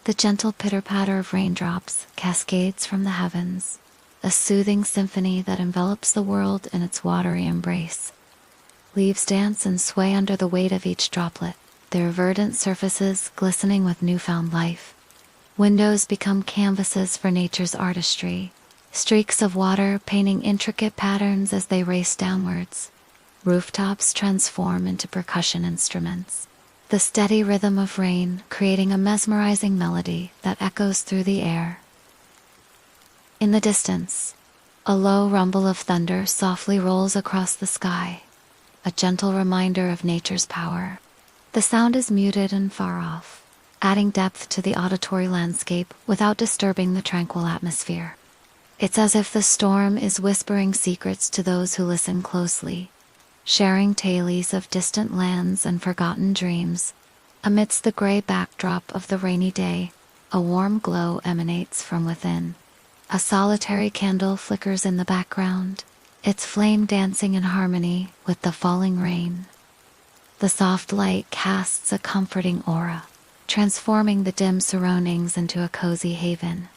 The gentle pitter-patter of raindrops cascades from the heavens, a soothing symphony that envelops the world in its watery embrace. Leaves dance and sway under the weight of each droplet, their verdant surfaces glistening with newfound life. Windows become canvases for nature's artistry, streaks of water painting intricate patterns as they race downwards. Rooftops transform into percussion instruments, the steady rhythm of rain creating a mesmerizing melody that echoes through the air. In the distance, a low rumble of thunder softly rolls across the sky, a gentle reminder of nature's power. The sound is muted and far off, adding depth to the auditory landscape without disturbing the tranquil atmosphere. It's as if the storm is whispering secrets to those who listen closely, sharing tales of distant lands and forgotten dreams. Amidst the gray backdrop of the rainy day, a warm glow emanates from within. A solitary candle flickers in the background, its flame dancing in harmony with the falling rain. The soft light casts a comforting aura, transforming the dim surroundings into a cozy haven.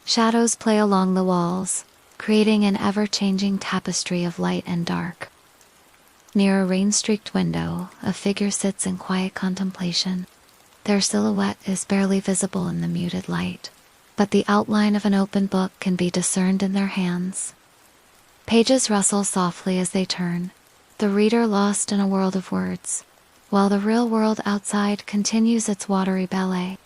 Shadows play along the walls, creating an ever-changing tapestry of light and dark. Near a rain-streaked window, a figure sits in quiet contemplation. Their silhouette is barely visible in the muted light, but the outline of an open book can be discerned in their hands. Pages rustle softly as they turn, the reader lost in a world of words, while the real world outside continues its watery ballet.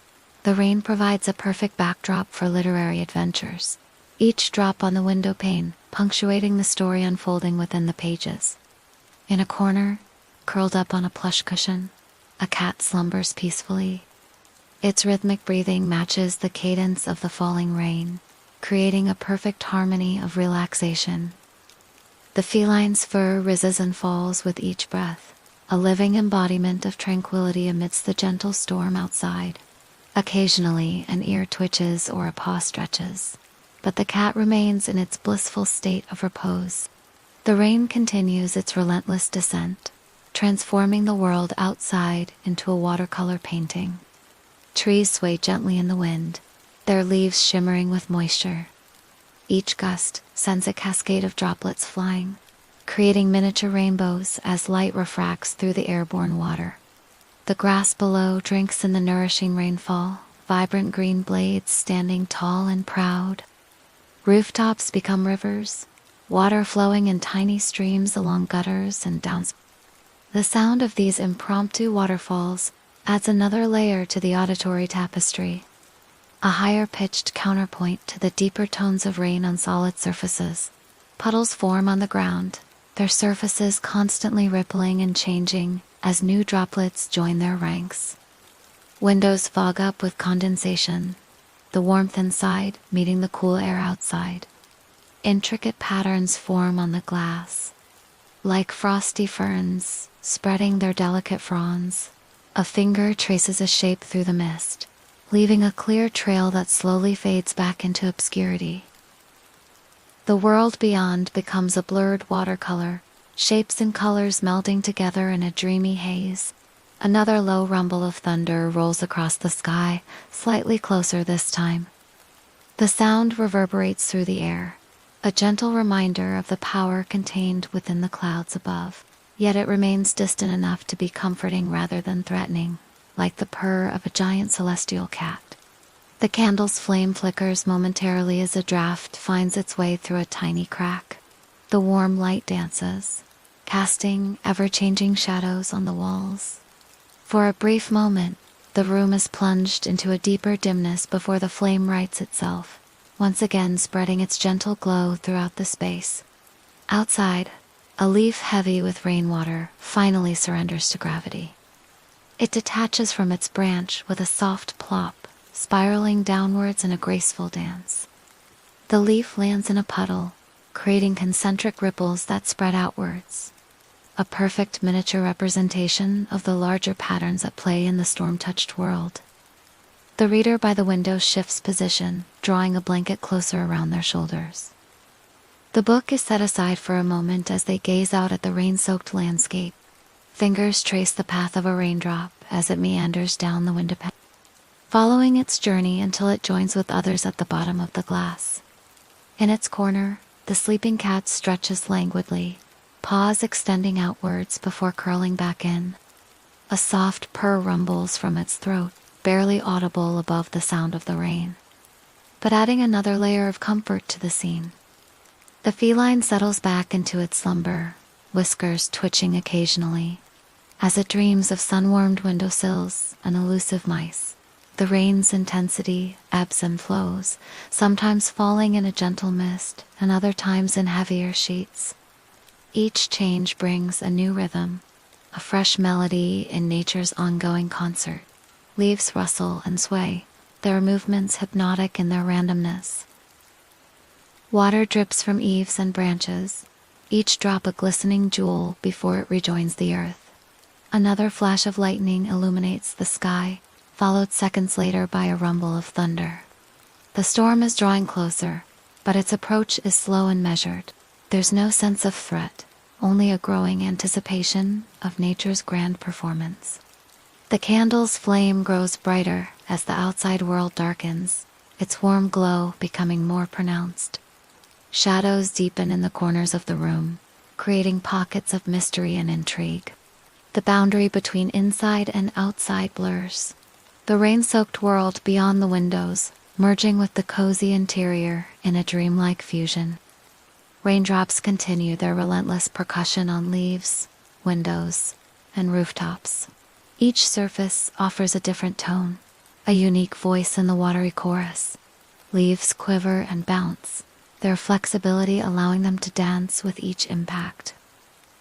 The rain provides a perfect backdrop for literary adventures, each drop on the window pane punctuating the story unfolding within the pages. In a corner, curled up on a plush cushion, a cat slumbers peacefully. Its rhythmic breathing matches the cadence of the falling rain, creating a perfect harmony of relaxation. The feline's fur rises and falls with each breath, a living embodiment of tranquility amidst the gentle storm outside. Occasionally, an ear twitches or a paw stretches, but the cat remains in its blissful state of repose. The rain continues its relentless descent, transforming the world outside into a watercolor painting. Trees sway gently in the wind, their leaves shimmering with moisture. Each gust sends a cascade of droplets flying, creating miniature rainbows as light refracts through the airborne water. The grass below drinks in the nourishing rainfall, vibrant green blades standing tall and proud. Rooftops become rivers, water flowing in tiny streams along gutters and downs. The sound of these impromptu waterfalls adds another layer to the auditory tapestry, a higher-pitched counterpoint to the deeper tones of rain on solid surfaces. Puddles form on the ground, their surfaces constantly rippling and changing as new droplets join their ranks. Windows fog up with condensation, the warmth inside meeting the cool air outside. Intricate patterns form on the glass, like frosty ferns spreading their delicate fronds. A finger traces a shape through the mist, leaving a clear trail that slowly fades back into obscurity. The world beyond becomes a blurred watercolor, shapes and colors melding together in a dreamy haze. Another low rumble of thunder rolls across the sky, slightly closer this time. The sound reverberates through the air, a gentle reminder of the power contained within the clouds above. Yet it remains distant enough to be comforting rather than threatening, like the purr of a giant celestial cat. The candle's flame flickers momentarily as a draft finds its way through a tiny crack. The warm light dances, casting ever-changing shadows on the walls. For a brief moment, the room is plunged into a deeper dimness before the flame rights itself, once again spreading its gentle glow throughout the space. Outside, a leaf heavy with rainwater finally surrenders to gravity. It detaches from its branch with a soft plop, spiraling downwards in a graceful dance. The leaf lands in a puddle, creating concentric ripples that spread outwards. A perfect miniature representation of the larger patterns at play in the storm-touched world. The reader by the window shifts position, drawing a blanket closer around their shoulders. The book is set aside for a moment as they gaze out at the rain-soaked landscape. Fingers trace the path of a raindrop as it meanders down the window pane. following its journey until it joins with others at the bottom of the glass. In its corner, the sleeping cat stretches languidly, paws extending outwards before curling back in. A soft purr rumbles from its throat, barely audible above the sound of the rain, but adding another layer of comfort to the scene. The feline settles back into its slumber, whiskers twitching occasionally, as it dreams of sun-warmed windowsills and elusive mice. The rain's intensity ebbs and flows, sometimes falling in a gentle mist and other times in heavier sheets. Each change brings a new rhythm, a fresh melody in nature's ongoing concert. Leaves rustle and sway, their movements hypnotic in their randomness. Water drips from eaves and branches, each drop a glistening jewel before it rejoins the earth. Another flash of lightning illuminates the sky, followed seconds later by a rumble of thunder. The storm is drawing closer, but its approach is slow and measured. There's no sense of threat, only a growing anticipation of nature's grand performance. The candle's flame grows brighter as the outside world darkens, its warm glow becoming more pronounced. Shadows deepen in the corners of the room, creating pockets of mystery and intrigue. The boundary between inside and outside blurs. The rain-soaked world beyond the windows, merging with the cozy interior in a dreamlike fusion. Raindrops continue their relentless percussion on leaves, windows, and rooftops. Each surface offers a different tone, a unique voice in the watery chorus. Leaves quiver and bounce, their flexibility allowing them to dance with each impact.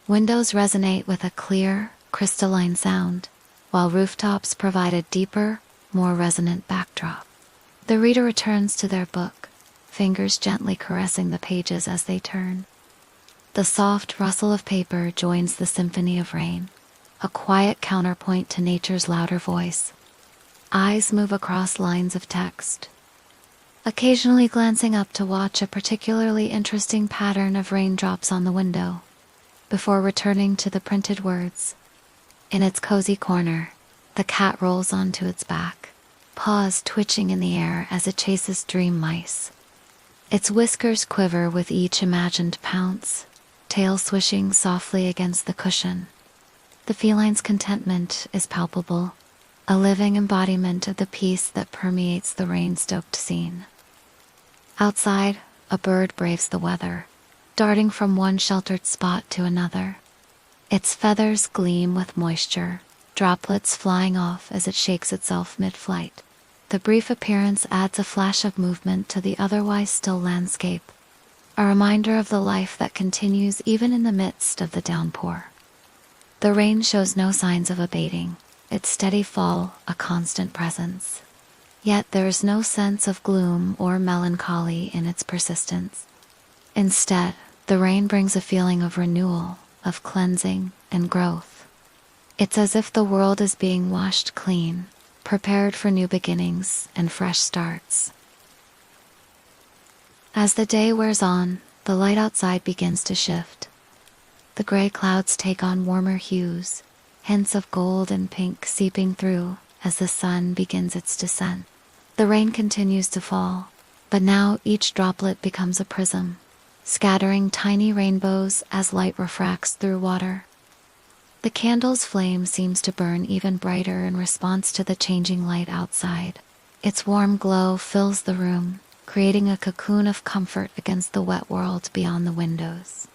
Windows resonate with a clear, crystalline sound, while rooftops provide a deeper, more resonant backdrop. The reader returns to their book, fingers gently caressing the pages as they turn. The soft rustle of paper joins the symphony of rain, a quiet counterpoint to nature's louder voice. Eyes move across lines of text, occasionally glancing up to watch a particularly interesting pattern of raindrops on the window, before returning to the printed words. In its cozy corner, the cat rolls onto its back, paws twitching in the air as it chases dream mice. Its whiskers quiver with each imagined pounce, tail swishing softly against the cushion. The feline's contentment is palpable, a living embodiment of the peace that permeates the rain-stoked scene. Outside, a bird braves the weather, darting from one sheltered spot to another. Its feathers gleam with moisture, droplets flying off as it shakes itself mid-flight. The brief appearance adds a flash of movement to the otherwise still landscape, a reminder of the life that continues even in the midst of the downpour. The rain shows no signs of abating, its steady fall a constant presence. Yet there is no sense of gloom or melancholy in its persistence. Instead, the rain brings a feeling of renewal, of cleansing and growth. It's as if the world is being washed clean, prepared for new beginnings and fresh starts. As the day wears on, the light outside begins to shift. The gray clouds take on warmer hues, hints of gold and pink seeping through as the sun begins its descent. The rain continues to fall, but now each droplet becomes a prism, scattering tiny rainbows as light refracts through water. The candle's flame seems to burn even brighter in response to the changing light outside. Its warm glow fills the room, creating a cocoon of comfort against the wet world beyond the windows.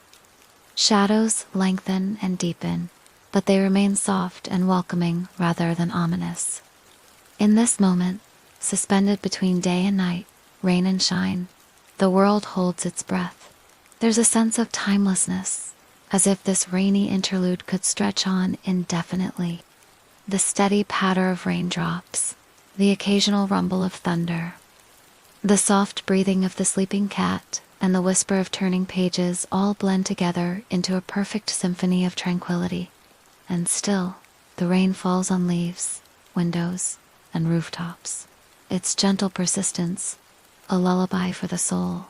Shadows lengthen and deepen, but they remain soft and welcoming rather than ominous. In this moment, suspended between day and night, rain and shine, the world holds its breath. There's a sense of timelessness, as if this rainy interlude could stretch on indefinitely. The steady patter of raindrops, the occasional rumble of thunder, the soft breathing of the sleeping cat, and the whisper of turning pages all blend together into a perfect symphony of tranquility. And still, the rain falls on leaves, windows, and rooftops. Its gentle persistence, a lullaby for the soul.